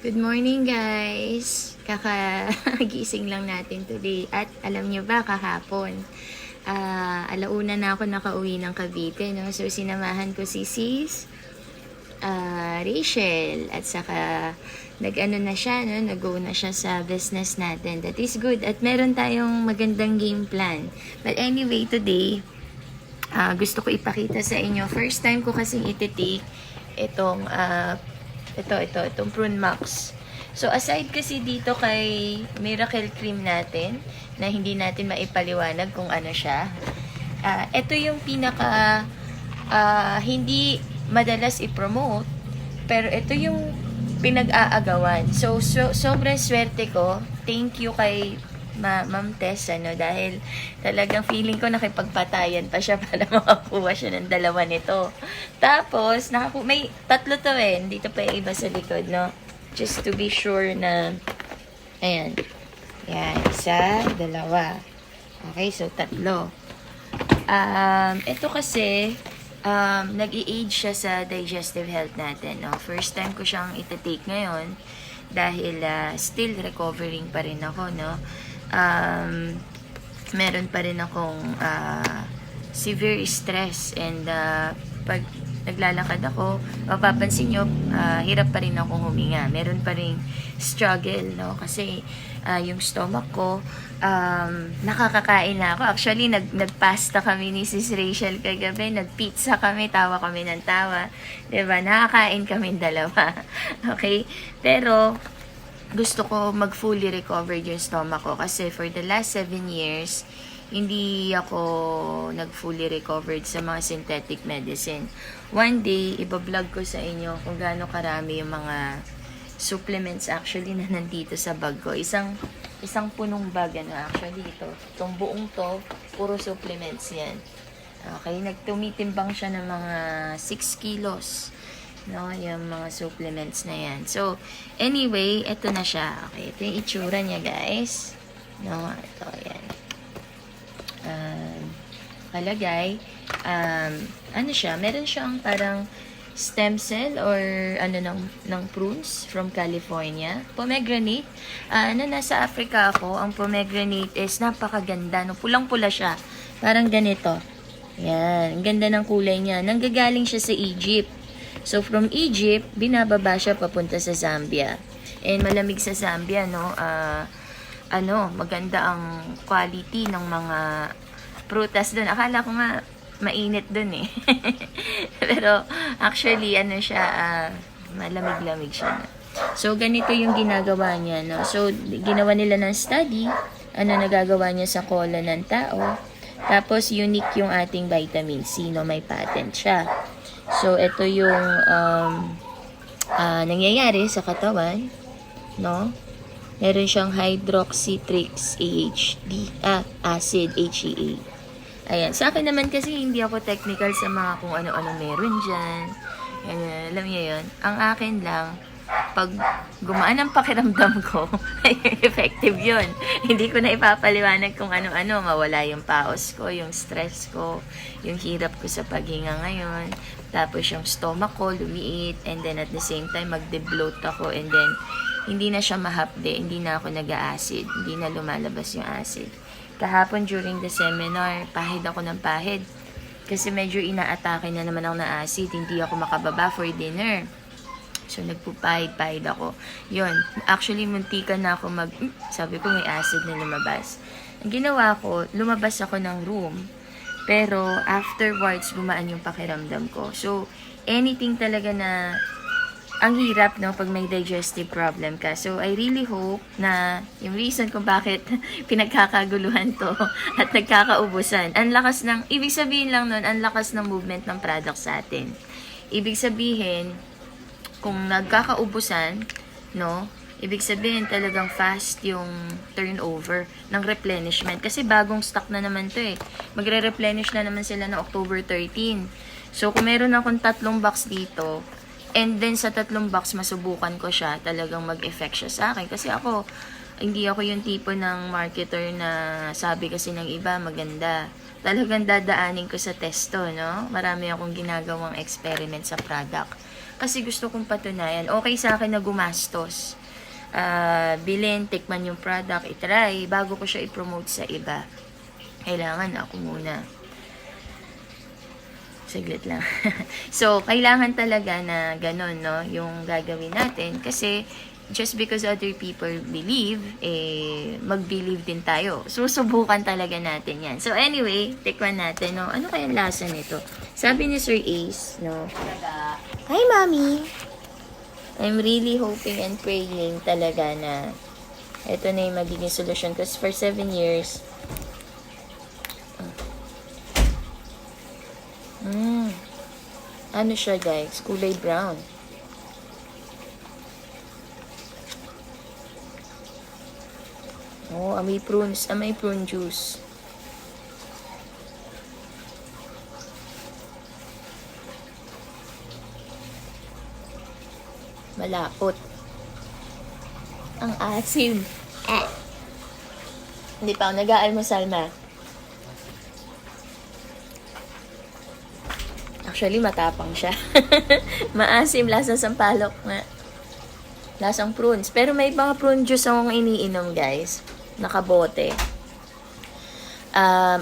Good morning guys! Kakagising lang natin today. At alam nyo ba, kahapon, alauna na ako nakauwi ng Cavite. No? So sinamahan ko si Sis, Rachel, at saka nag-ano na siya, no? Nag-go na siya sa business natin. That is good. At meron tayong magandang game plan. But anyway, today, gusto ko ipakita sa inyo. First time ko kasing iti-take itong itong Prune Max. So, aside kasi dito kay Miracle Cream natin, na hindi natin maipaliwanag kung ano siya, ito yung pinaka hindi madalas i-promote, pero ito yung pinag-aagawan. So sobrang swerte ko. Thank you kay Ma'am Tess, dahil talagang feeling ko nakipagpatayan pa siya para makakuha siya ng dalawa nito. Tapos, may tatlo to dito pa yung iba sa likod, no? Just to be sure na, ayan. Yan, isa, dalawa. Okay, so tatlo. Ito kasi, nag-i-aid siya sa digestive health natin, no? First time ko siyang iti-take ngayon dahil still recovering pa rin ako, no? Meron pa rin akong severe stress, and pag naglalakad ako, mapapansin nyo, hirap pa rin akong huminga. Meron pa rin struggle, no? Kasi yung stomach ko, nakakakain na ako. Actually, nagpasta kami ni Sis Rachel kagabi, nagpizza kami, tawa kami ng tawa. Diba? Nakakain kami dalawa. Okay? Pero, gusto ko mag-fully recovered yung stomach ko kasi for the last 7 years, hindi ako nag-fully recovered sa mga synthetic medicine. One day, ibablog ko sa inyo kung gaano karami yung mga supplements actually na nandito sa bag ko. Isang punong bag, actually ito. Itong buong to, puro supplements yan. Okay, nagtumitimbang siya ng mga 6 kilos. No, yung mga supplements na yan. So, anyway, ito na siya. Okay, ito yung itsura niya, guys. No, ito, yan. Kalagay, ano siya, meron siyang parang stem cell or ng prunes from California. Pomegranate. Nasa Africa ako, ang pomegranate is napakaganda. No, pulang-pula siya. Parang ganito. Yan, ang ganda ng kulay niya. Nanggagaling siya sa Egypt. So, from Egypt, binababa siya papunta sa Zambia. And malamig sa Zambia, no? Maganda ang quality ng mga prutas doon. Akala ko nga, mainit doon eh. Pero, actually, malamig-lamig siya. So, ganito yung ginagawa niya, no? So, ginawa nila ng study, nagagawa niya sa colon ng tao. Tapos, unique yung ating vitamin C, no? May patent siya. So, ito yung nangyayari sa katawan, no? Meron siyang hydroxytrix acid, HEA. Ayan. Sa akin naman kasi hindi ako technical sa mga kung ano-ano meron dyan. Alam niyo yun. Ang akin lang, pag gumaan ang pakiramdam ko, effective yun. Hindi ko na ipapaliwanag kung ano-ano. Mawala yung paos ko, yung stress ko, yung hirap ko sa paghinga ngayon. Tapos yung stomach ko, lumiit. And then at the same time, magde-bloat ako. And then, hindi na siya mahapde. Hindi na ako nag-a-acid. Hindi na lumalabas yung acid. Kahapon during the seminar, pahid ako ng pahid. Kasi medyo inaatake na naman ako ng acid. Hindi ako makababa for dinner. So, nagpupahid-pahid ako. Yun. Actually, muntika na ako sabi ko may acid na lumabas. Ang ginawa ko, lumabas ako ng room. Pero, afterwards, gumaan yung pakiramdam ko. So, anything talaga na ang hirap, no, pag may digestive problem ka. So, I really hope na yung reason kung bakit pinagkakaguluhan to at nagkakaubusan. Ibig sabihin lang nun, ang lakas ng movement ng product sa atin. Ibig sabihin, kung nagkakaubusan, no, ibig sabihin talagang fast yung turnover ng replenishment. Kasi bagong stock na naman to eh. Magre-replenish na naman sila na October 13. So, kung meron akong 3 box dito, and then sa 3 box masubukan ko siya, talagang mag-effect siya sa akin. Kasi hindi ako yung tipo ng marketer na sabi kasi ng iba maganda. Talagang dadaanin ko sa testo, no? Marami akong ginagawang experiment sa product. Kasi gusto kong patunayan. Okay sa akin na gumastos. Bilhin, tikman yung product, itry, bago ko siya i-promote sa iba. Kailangan ako muna. Saglit lang. So, kailangan talaga na ganun, no? Yung gagawin natin. Kasi, just because other people believe, mag-believe din tayo. Susubukan talaga natin yan. So, anyway, tikman natin, no? Ano kaya lasa nito? Sabi ni Sir Ace, no? Hi, Mommy! I'm really hoping and praying talaga na ito na yung magiging solution. Because for 7 years, ano siya guys? Kulay brown. Oh, may prunes. May prune juice. Malapot. Ang asim. Hindi pa ako nag-aalmusal, ma. Actually, matapang siya. Maasim, lasang sampalok nga. Lasang prunes. Pero may mga prune juice akong iniinom, guys. Nakabote.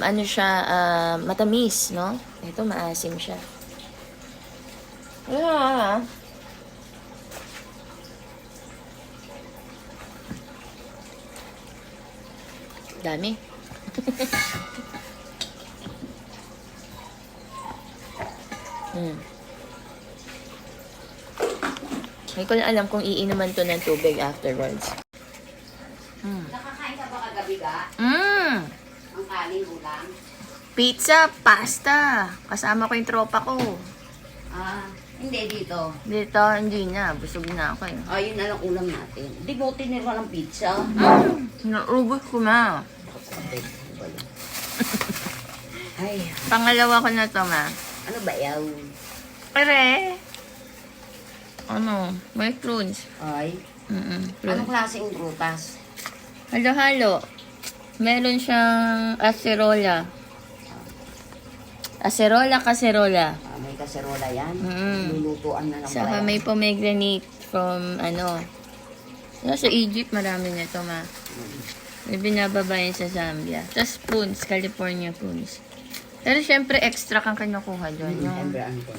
Ano siya, matamis, no? Ito, maasim siya. Dami. Hindi ko na alam kung iinuman to ng tubig afterwards. Nakakain ka ba kagabi ka? Ang kanin ulam? Pizza, pasta. Kasama ko yung tropa ko. Hindi dito. Dito, hindi na. Busog na ako eh. Yun na lang ulam natin. Di mo tinira ng pizza? Naubos ko na. Ay, Pangalawa ko na to, ma. ano ba yaw? Pare. Ano? May prunes. Ay, Prunes. anong klaseng prutas? Halo-halo. Meron siyang acerola. Kaserola. May kaserola yan? Mm. Lulutuan na ng Saka bayan. may pomegranate from, sa Egypt, marami nito, ma. May binababa yan sa Zambia. Tapos prunes, California prunes. Pero syempre, extra kang kinukuha doon. Siyempre, ano to?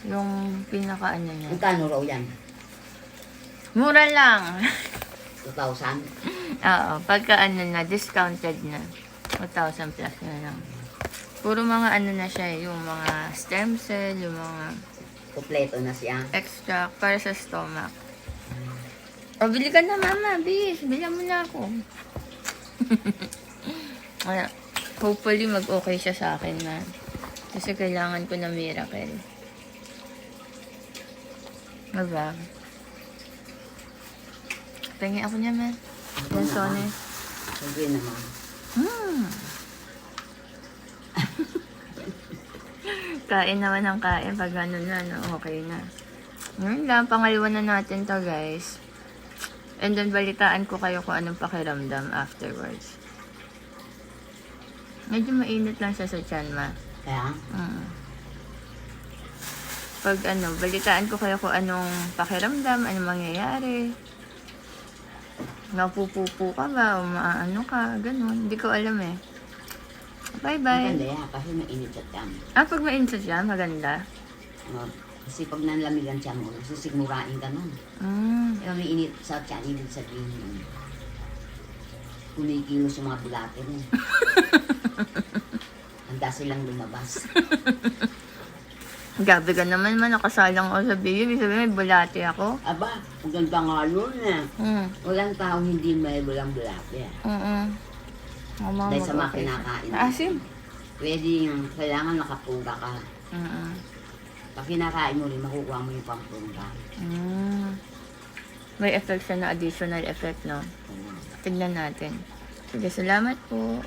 Yung pinaka-ano niya. Magkano raw yan? Mura lang. 2,000? Oo, pagka discounted na. 1,000 plus na lang. Puro mga na siya, yung mga stem cell, yung mga Kompleto na siya. extra para sa stomach. O, bili ka na, mama. Bis, bilhan mo na ako. Kaya, hopefully, mag-okay siya sa akin, na. Kasi kailangan ko ng miracle. Diba? Tingin ako niya, man. Yan, Sony. Sige naman. Kain naman ng kain pag ano na, no? Okay na. Ngayon lang, pangalawa na natin to, guys. And then, balitaan ko kayo kung anong pakiramdam afterwards. Medyo mainit lang siya sa tiyan, ma. Kaya? Pag balitaan ko kayo kung anong pakiramdam, anong mangyayari. Napupupo ka ba, o maano ka, ganun. Hindi ko alam eh. Bye-bye. Maganda yan, kasi mainit sa tiyan. Pag mainit sa tiyan, maganda. Kasi pag nanlamigan tiyan mo, sisigmurain ka nun. Kaya may init sa tiyan, ibig sabihin yun. Kumikilos yung mga bulate mo. Handa silang lumabas. Gabi ka naman, nakasalang ako sa video. Ibig sabihin, may bulate ako. Aba, maganda nga yun eh. Walang tao hindi may walang bulate. Dahil sa mga kinakain. Asim. Pwede yung, kailangan nakapunga ka. Pag kinakain mo rin, makukuha mo yung pampungga. May effect siya na additional effect, no? Tignan natin. Sige, salamat po.